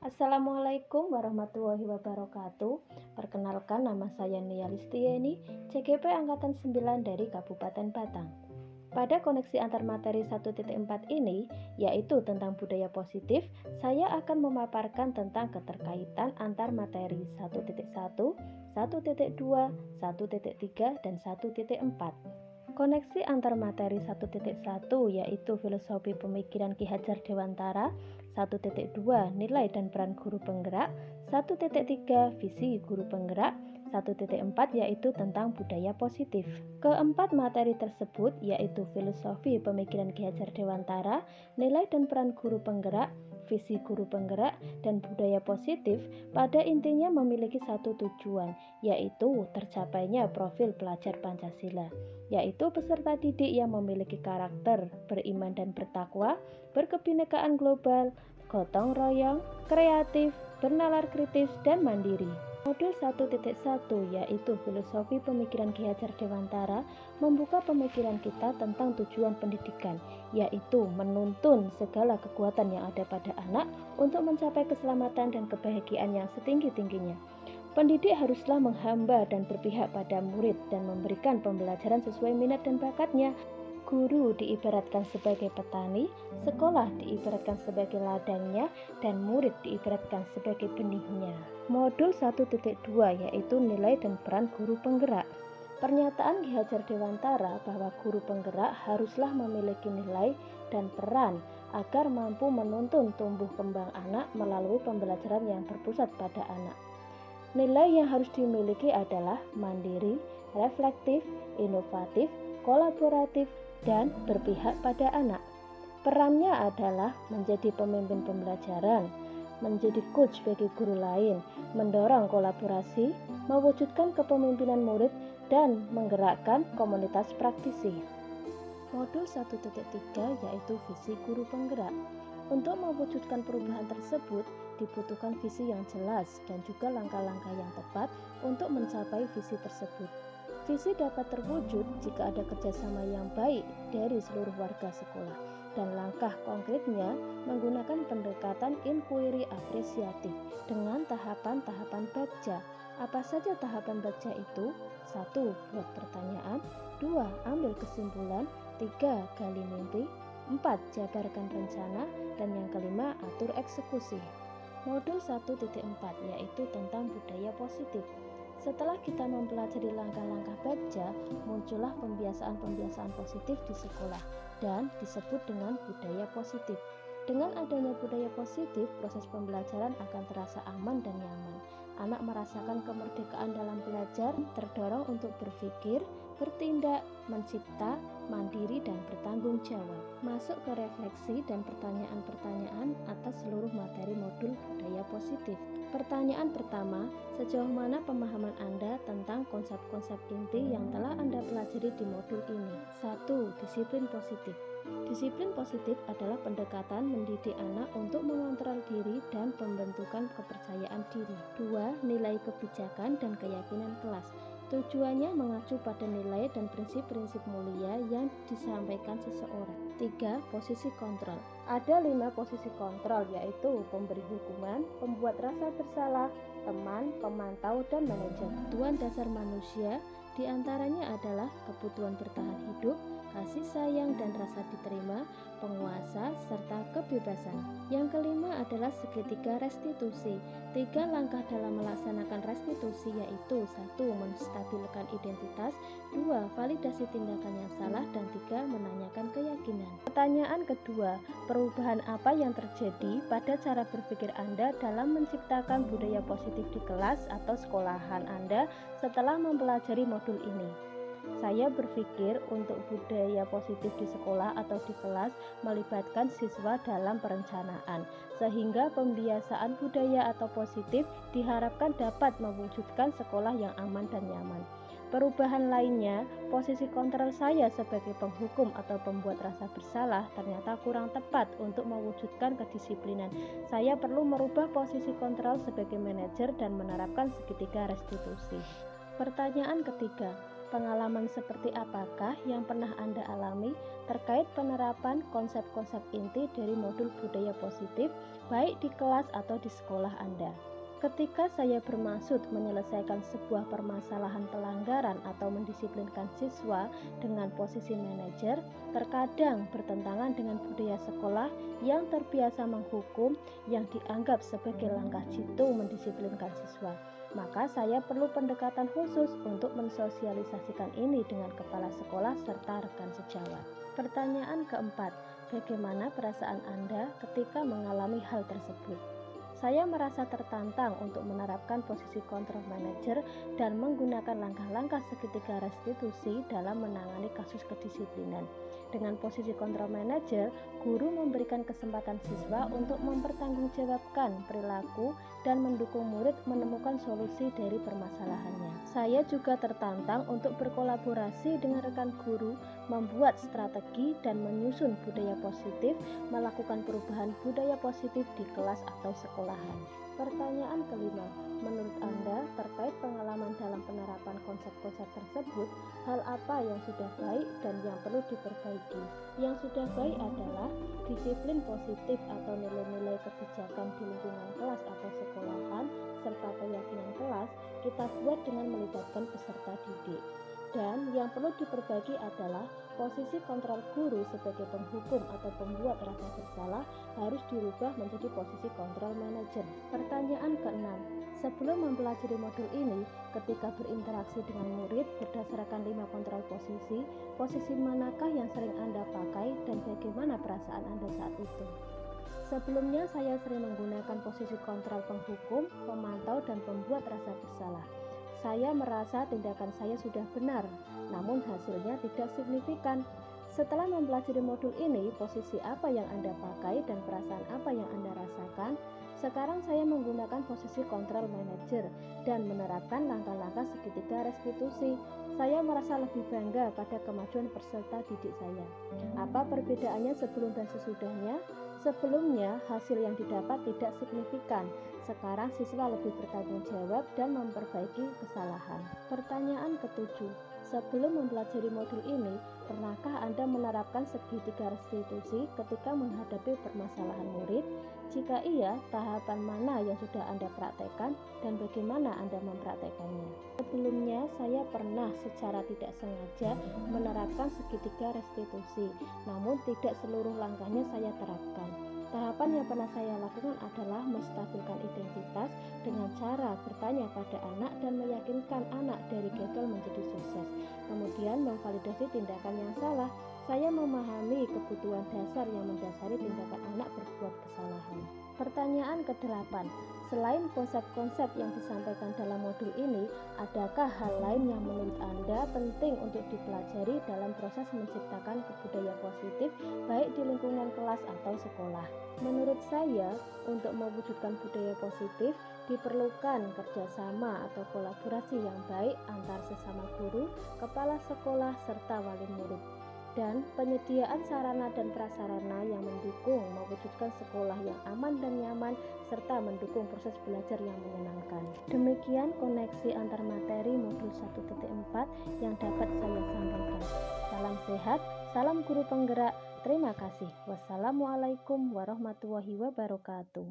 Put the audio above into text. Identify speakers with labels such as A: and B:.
A: Assalamualaikum warahmatullahi wabarakatuh. Perkenalkan, nama saya Nia Listieni, CGP Angkatan 9 dari Kabupaten Batang. Pada koneksi antar materi 1.4 ini, yaitu tentang budaya positif, saya akan memaparkan tentang keterkaitan antar materi 1.1, 1.2, 1.3, dan 1.4. Koneksi antar materi 1.1 yaitu filosofi pemikiran Ki Hajar Dewantara, 1.2 nilai dan peran guru penggerak, 1.3 visi guru penggerak, 1.4 yaitu tentang budaya positif. Keempat materi tersebut yaitu filosofi pemikiran Ki Hajar Dewantara, nilai dan peran guru penggerak, visi guru penggerak, dan budaya positif pada intinya memiliki satu tujuan, yaitu tercapainya profil pelajar Pancasila, yaitu peserta didik yang memiliki karakter beriman dan bertakwa, berkebinekaan global, gotong royong, kreatif, bernalar kritis, dan mandiri. Modul 1.1 yaitu filosofi pemikiran Ki Hajar Dewantara membuka pemikiran kita tentang tujuan pendidikan, yaitu menuntun segala kekuatan yang ada pada anak untuk mencapai keselamatan dan kebahagiaan yang setinggi-tingginya. Pendidik haruslah menghamba dan berpihak pada murid dan memberikan pembelajaran sesuai minat dan bakatnya. Guru diibaratkan sebagai petani, sekolah diibaratkan sebagai ladangnya, dan murid diibaratkan sebagai benihnya. Modul 1.2 yaitu nilai dan peran guru penggerak. Pernyataan Ki Hajar Dewantara bahwa guru penggerak haruslah memiliki nilai dan peran agar mampu menuntun tumbuh kembang anak melalui pembelajaran yang berpusat pada anak. Nilai yang harus dimiliki adalah mandiri, reflektif, inovatif, kolaboratif, dan berpihak pada anak. Perannya adalah menjadi pemimpin pembelajaran, menjadi coach bagi guru lain, mendorong kolaborasi, mewujudkan kepemimpinan murid, dan menggerakkan komunitas praktisi. Modul 1.3 yaitu visi guru penggerak. Untuk mewujudkan perubahan tersebut, dibutuhkan visi yang jelas dan juga langkah-langkah yang tepat untuk mencapai visi tersebut. Visi dapat terwujud jika ada kerjasama yang baik dari seluruh warga sekolah, dan langkah konkretnya menggunakan pendekatan inquiry apresiatif dengan tahapan-tahapan bagja. Apa saja tahapan bagja itu? 1. Buat pertanyaan, 2. Ambil kesimpulan, 3. Gali mimpi, 4. Jabarkan rencana, dan yang kelima, atur eksekusi. Modul 1.4 yaitu tentang budaya positif. Setelah kita mempelajari langkah-langkah bagja, muncullah pembiasaan-pembiasaan positif di sekolah dan disebut dengan budaya positif. Dengan adanya budaya positif, proses pembelajaran akan terasa aman dan nyaman. Anak merasakan kemerdekaan dalam belajar, terdorong untuk berpikir, bertindak, mencipta, mandiri, dan bertanggung jawab. Masuk ke refleksi dan pertanyaan-pertanyaan atas seluruh materi modul budaya positif. Pertanyaan pertama, sejauh mana pemahaman Anda tentang konsep-konsep inti yang telah Anda pelajari di modul ini? 1. Disiplin positif. Disiplin positif adalah pendekatan mendidik anak untuk mengontrol diri dan pembentukan kepercayaan diri. 2. Nilai kebijakan dan keyakinan kelas. Tujuannya mengacu pada nilai dan prinsip-prinsip mulia yang disampaikan seseorang. 3. Posisi kontrol. Ada 5 posisi kontrol, yaitu pemberi hukuman, pembuat rasa bersalah, teman, pemantau, dan manajer. Kebutuhan dasar manusia diantaranya adalah kebutuhan bertahan hidup, kasih sayang dan rasa diterima, penguasa, serta kebebasan. Yang kelima adalah segitiga restitusi. 3 langkah dalam melaksanakan restitusi yaitu 1. Menstabilkan identitas, 2. Validasi tindakan yang salah, dan 3. Menanyakan keyakinan. Pertanyaan kedua, perubahan apa yang terjadi pada cara berpikir Anda dalam menciptakan budaya positif di kelas atau sekolahan Anda setelah mempelajari modul ini? Saya berpikir untuk budaya positif di sekolah atau di kelas melibatkan siswa dalam perencanaan, sehingga pembiasaan budaya atau positif diharapkan dapat mewujudkan sekolah yang aman dan nyaman. Perubahan lainnya, posisi kontrol saya sebagai penghukum atau pembuat rasa bersalah ternyata kurang tepat untuk mewujudkan kedisiplinan. Saya perlu merubah posisi kontrol sebagai manajer dan menerapkan segitiga restitusi. Pertanyaan ketiga, Pengalaman seperti apakah yang pernah Anda alami terkait penerapan konsep-konsep inti dari modul budaya positif, baik di kelas atau di sekolah Anda? Ketika saya bermaksud menyelesaikan sebuah permasalahan pelanggaran atau mendisiplinkan siswa dengan posisi manajer, terkadang bertentangan dengan budaya sekolah yang terbiasa menghukum yang dianggap sebagai langkah jitu mendisiplinkan siswa. Maka saya perlu pendekatan khusus untuk mensosialisasikan ini dengan kepala sekolah serta rekan sejawat. Pertanyaan keempat, bagaimana perasaan Anda ketika mengalami hal tersebut? Saya merasa tertantang untuk menerapkan posisi kontrol manajer dan menggunakan langkah-langkah segitiga restitusi dalam menangani kasus kedisiplinan. Dengan posisi kontrol manajer, guru memberikan kesempatan siswa untuk mempertanggungjawabkan perilaku dan mendukung murid menemukan solusi dari permasalahannya. Saya juga tertantang untuk berkolaborasi dengan rekan guru, membuat strategi dan menyusun budaya positif, melakukan perubahan budaya positif di kelas atau sekolah. Pertanyaan kelima, menurut Anda terkait pengalaman dalam penerapan konsep-konsep tersebut, hal apa yang sudah baik dan yang perlu diperbaiki? Yang sudah baik adalah disiplin positif atau nilai-nilai kebijakan di lingkungan kelas atau sekolahan, serta keyakinan kelas kita buat dengan melibatkan peserta didik. Dan yang perlu diperbaiki adalah posisi kontrol guru sebagai penghukum atau pembuat rasa bersalah harus dirubah menjadi posisi kontrol manajer. Pertanyaan keenam, sebelum mempelajari modul ini, ketika berinteraksi dengan murid berdasarkan 5 kontrol posisi manakah yang sering Anda pakai dan bagaimana perasaan Anda saat itu? Sebelumnya saya sering menggunakan posisi kontrol penghukum, pemantau, dan pembuat rasa bersalah. Saya merasa tindakan saya sudah benar, namun hasilnya tidak signifikan. Setelah mempelajari modul ini, posisi apa yang Anda pakai dan perasaan apa yang Anda rasakan? Sekarang saya menggunakan posisi kontrol manajer dan menerapkan langkah-langkah segitiga restitusi. Saya merasa lebih bangga pada kemajuan peserta didik saya. Apa perbedaannya sebelum dan sesudahnya? Sebelumnya, hasil yang didapat tidak signifikan. Sekarang siswa lebih bertanggung jawab dan memperbaiki kesalahan. Pertanyaan ketujuh, sebelum mempelajari modul ini, pernahkah Anda menerapkan segitiga restitusi ketika menghadapi permasalahan murid? Jika iya, tahapan mana yang sudah Anda praktekkan dan bagaimana Anda mempraktekannya? Sebelumnya, saya pernah secara tidak sengaja menerapkan segitiga restitusi, namun tidak seluruh langkahnya saya terapkan. Tahapan yang pernah saya lakukan adalah menstabilkan identitas dengan cara bertanya pada anak dan meyakinkan anak dari gagal menjadi sukses. Kemudian memvalidasi tindakan yang salah. Saya memahami kebutuhan dasar yang mendasari tindakan anak berbuat kesalahan. Pertanyaan ke-8, selain konsep-konsep yang disampaikan dalam modul ini, adakah hal lain yang menurut Anda penting untuk dipelajari dalam proses menciptakan budaya positif baik di lingkungan kelas atau sekolah? Menurut saya, untuk mewujudkan budaya positif diperlukan kerjasama atau kolaborasi yang baik antar sesama guru, kepala sekolah, serta wali murid, dan penyediaan sarana dan prasarana yang mendukung mewujudkan sekolah yang aman dan nyaman serta mendukung proses belajar yang menyenangkan. Demikian koneksi antar materi modul 1.4 yang dapat saya sampaikan. Salam sehat, salam guru penggerak. Terima kasih. Wassalamualaikum warahmatullahi wabarakatuh.